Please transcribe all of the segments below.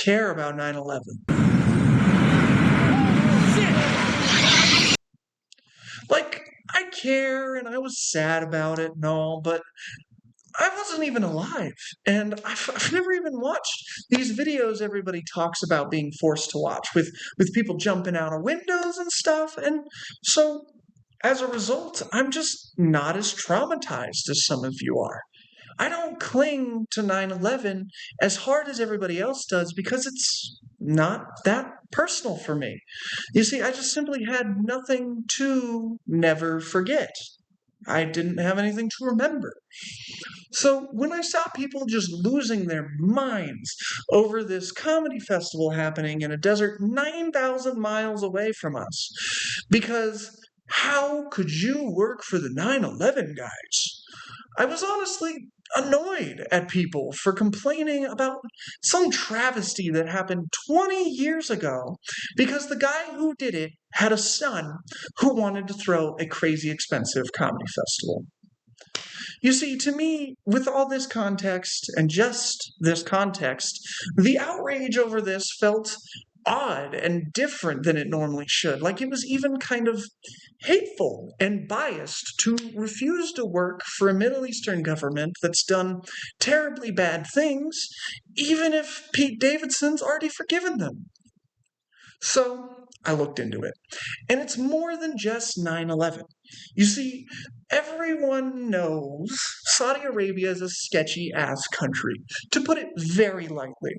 care about 9/11. Like, I care and I was sad about it and all, but I wasn't even alive. And I've never even watched these videos everybody talks about being forced to watch with people jumping out of windows and stuff. And so as a result, I'm just not as traumatized as some of you are. I don't cling to 9/11 as hard as everybody else does because it's not that personal for me. You see, I just simply had nothing to never forget. I didn't have anything to remember. So when I saw people just losing their minds over this comedy festival happening in a desert 9,000 miles away from us, because how could you work for the 9/11 guys? I was honestly annoyed at people for complaining about some travesty that happened 20 years ago because the guy who did it had a son who wanted to throw a crazy expensive comedy festival. You see, to me, with all this context and just this context, the outrage over this felt odd and different than it normally should. Like it was even kind of hateful and biased to refuse to work for a Middle Eastern government that's done terribly bad things, even if Pete Davidson's already forgiven them. So I looked into it. And it's more than just 9/11. You see, everyone knows Saudi Arabia is a sketchy ass country, to put it very lightly.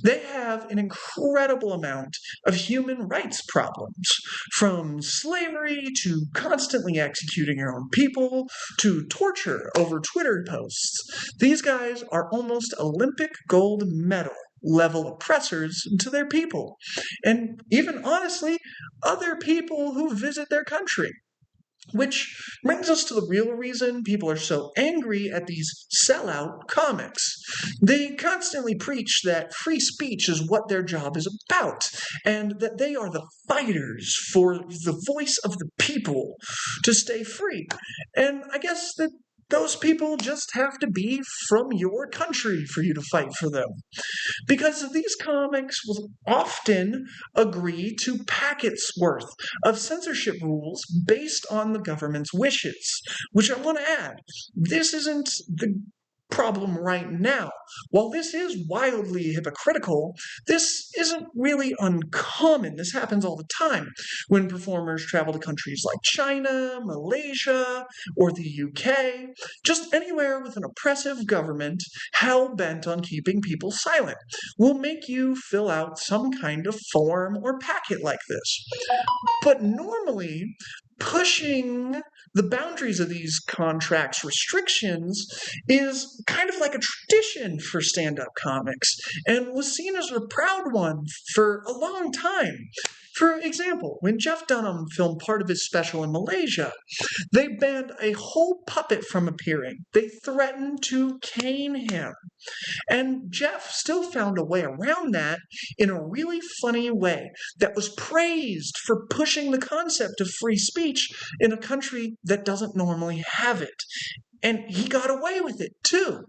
They have an incredible amount of human rights problems, from slavery to constantly executing your own people to torture over Twitter posts. These guys are almost Olympic gold medal level oppressors to their people, and even honestly, other people who visit their country. Which brings us to the real reason people are so angry at these sellout comics. They constantly preach that free speech is what their job is about, and that they are the fighters for the voice of the people to stay free. And I guess that those people just have to be from your country for you to fight for them. Because these comics will often agree to packets worth of censorship rules based on the government's wishes. Which I want to add, this isn't the problem right now. While this is wildly hypocritical, this isn't really uncommon. This happens all the time when performers travel to countries like China, Malaysia, or the UK, just anywhere with an oppressive government hell bent on keeping people silent will make you fill out some kind of form or packet like this. But normally, pushing the boundaries of these contracts restrictions is kind of like a tradition for stand-up comics and was seen as a proud one for a long time. For example, when Jeff Dunham filmed part of his special in Malaysia, they banned a whole puppet from appearing. They threatened to cane him. And Jeff still found a way around that in a really funny way that was praised for pushing the concept of free speech in a country that doesn't normally have it. And he got away with it too.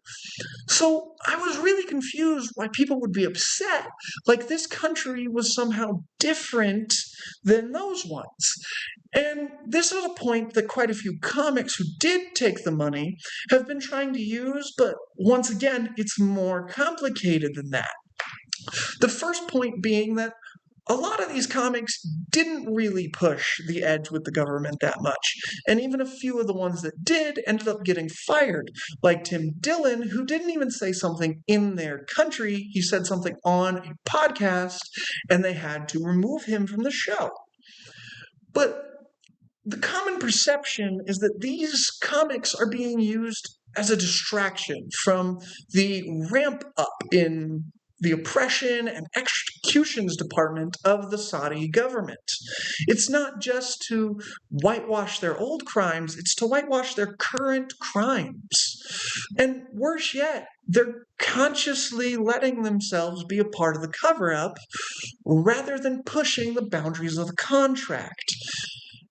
So I was really confused why people would be upset, like this country was somehow different than those ones. And this is a point that quite a few comics who did take the money have been trying to use, but once again, it's more complicated than that. The first point being that a lot of these comics didn't really push the edge with the government that much. And even a few of the ones that did ended up getting fired, like Tim Dillon, who didn't even say something in their country. He said something on a podcast, and they had to remove him from the show. But the common perception is that these comics are being used as a distraction from the ramp up in the oppression and executions department of the Saudi government. It's not just to whitewash their old crimes, it's to whitewash their current crimes. And worse yet, they're consciously letting themselves be a part of the cover up rather than pushing the boundaries of the contract.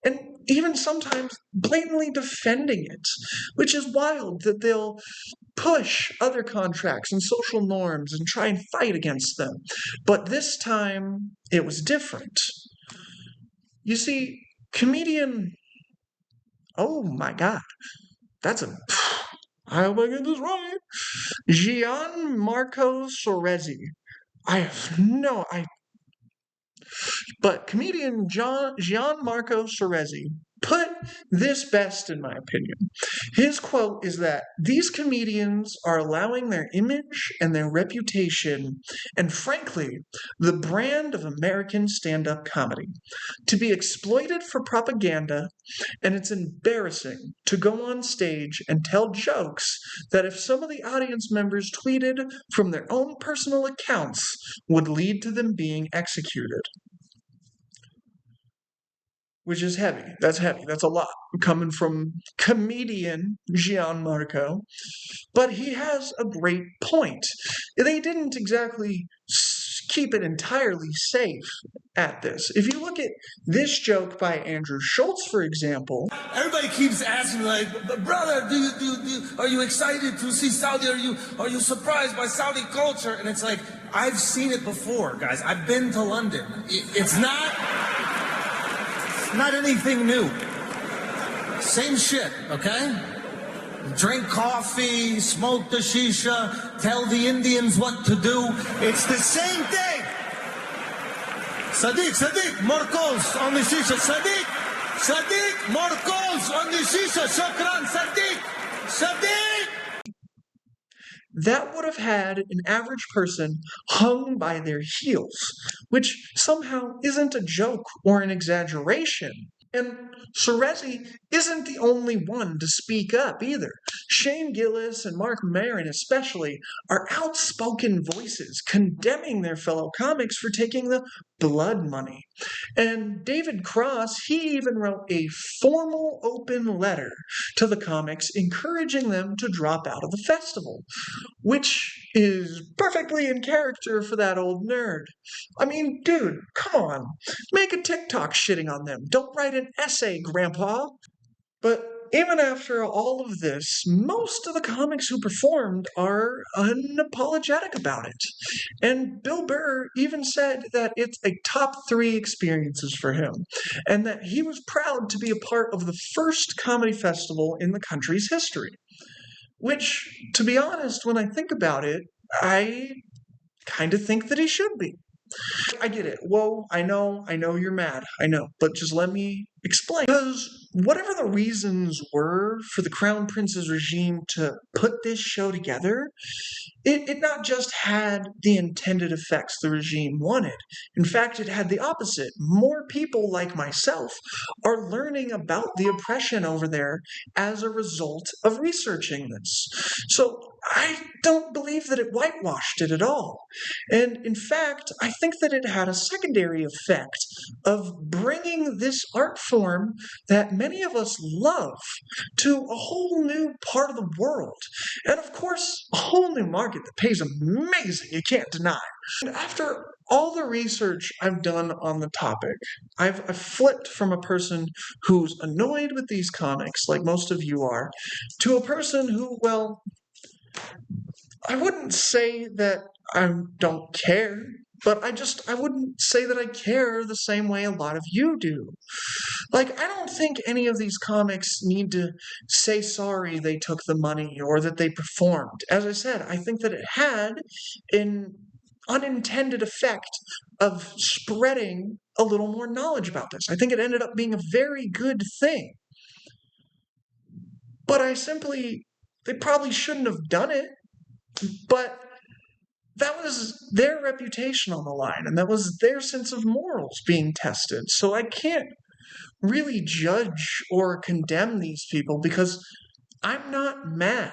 And even sometimes blatantly defending it, which is wild that they'll push other contracts and social norms and try and fight against them. But this time, it was different. You see, comedian, oh my God, that's a, I hope I get this right. Gianmarco Soresi. I have no, but comedian Gianmarco Soresi put this best in my opinion. His quote is that these comedians are allowing their image and their reputation, and frankly, the brand of American stand-up comedy, to be exploited for propaganda, and it's embarrassing to go on stage and tell jokes that if some of the audience members tweeted from their own personal accounts would lead to them being executed. Which is heavy. That's heavy. That's a lot coming from comedian Gianmarco. But he has a great point. They didn't exactly keep it entirely safe at this. If you look at this joke by Andrew Schultz, for example, everybody keeps asking me, like, brother, are you excited to see Saudi? Are you surprised by Saudi culture? And it's like, I've seen it before, guys. I've been to London. It's not anything new. Same shit, okay? Drink coffee, smoke the shisha, tell the Indians what to do. It's the same thing. Sadiq, more calls on the shisha. Sadiq, more calls on the shisha. Shukran, Sadiq. That would have had an average person hung by their heels, which somehow isn't a joke or an exaggeration. And Soresi isn't the only one to speak up either. Shane Gillis and Mark Maron especially are outspoken voices condemning their fellow comics for taking the blood money. And David Cross, he even wrote a formal open letter to the comics encouraging them to drop out of the festival, which is perfectly in character for that old nerd. I mean, dude, come on. Make a TikTok shitting on them. Don't write an essay, Grandpa. But even after all of this, most of the comics who performed are unapologetic about it. And Bill Burr even said that it's a top 3 experiences for him, and that he was proud to be a part of the first comedy festival in the country's history. Which, to be honest, when I think about it, I kind of think that he should be. I get it. Whoa, I know you're mad. I know. But just let me explain. Because whatever the reasons were for the Crown Prince's regime to put this show together, it not just had the intended effects the regime wanted. In fact, it had the opposite. More people like myself are learning about the oppression over there as a result of researching this. So I don't believe that it whitewashed it at all. And in fact, I think that it had a secondary effect of bringing this art form that many of us love to a whole new part of the world. And of course, a whole new market that pays amazing, you can't deny. And after all the research I've done on the topic, I've flipped from a person who's annoyed with these comics, like most of you are, to a person who, well, I wouldn't say that I don't care, but I wouldn't say that I care the same way a lot of you do. Like, I don't think any of these comics need to say sorry they took the money or that they performed. As I said, I think that it had an unintended effect of spreading a little more knowledge about this. I think it ended up being a very good thing. But they probably shouldn't have done it. But that was their reputation on the line, and that was their sense of morals being tested. So I can't really judge or condemn these people because I'm not mad.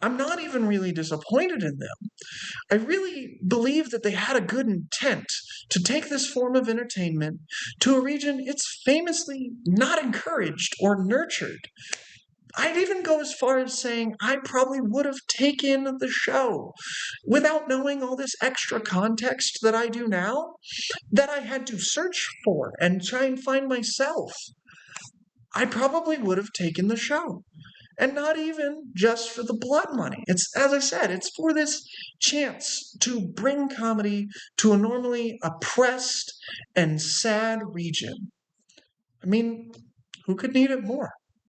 I'm not even really disappointed in them. I really believe that they had a good intent to take this form of entertainment to a region it's famously not encouraged or nurtured. I'd even go as far as saying I probably would have taken the show without knowing all this extra context that I do now, that I had to search for and try and find myself. I probably would have taken the show. And not even just for the blood money. It's, as I said, it's for this chance to bring comedy to a normally oppressed and sad region. I mean, who could need it more?